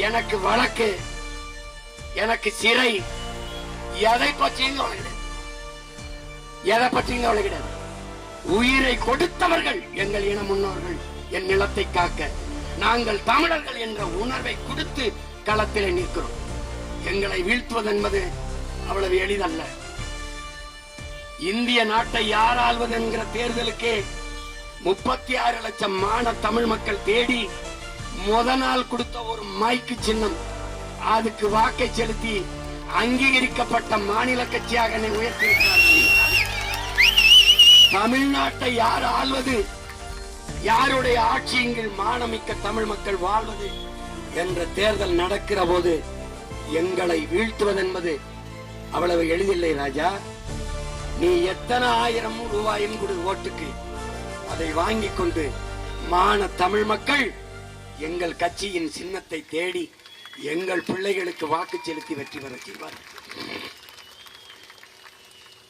எனக்கு வழக்கு, எனக்கு சிறை, எதை பற்றியும் கவலை கிடையாது. எதை பற்றியும் கவலை கிடையாது. உயிரை கொடுத்தவர்கள் எங்கள் இன முன்னோர்கள். என் நிலத்தை காக்க நாங்கள் தமிழர்கள் என்ற உணர்வை கொடுத்து களத்திலே நிற்கிறோம். எங்களை வீழ்த்துவது என்பது அவ்வளவு எளிதல்ல. இந்திய நாட்டை யார் ஆள்வது என்கிற தேர்தலுக்கே 36 லட்சம் தமிழ் மக்கள் தேடி முத நாள் கொடுத்த ஒரு மைக்கு சின்னம், அதுக்கு வாக்கை செலுத்தி அங்கீகரிக்கப்பட்ட மாநில கட்சியாக உயர்த்தியிருக்கிறார்கள். தமிழ்நாட்டை யார் ஆள்வது, யாருடைய ஆட்சியின் கீழ் மானமிக்க தமிழ் மக்கள் வாழ்வது என்ற தேர்தல் நடக்கிற போது எங்களை வீழ்த்துவது என்பது அவ்வளவு எளிதில்லை ராஜா. நீ எத்தனை 1000 ரூபாயும் கொடு ஓட்டுக்கு, அதை வாங்கிக் கொண்டு தமிழ் மக்கள் எங்கள் கட்சியின் சின்னத்தை தேடி எங்கள் பிள்ளைகளுக்கு வாக்கு செலுத்தி வெற்றி பெற செய்வார்கள்.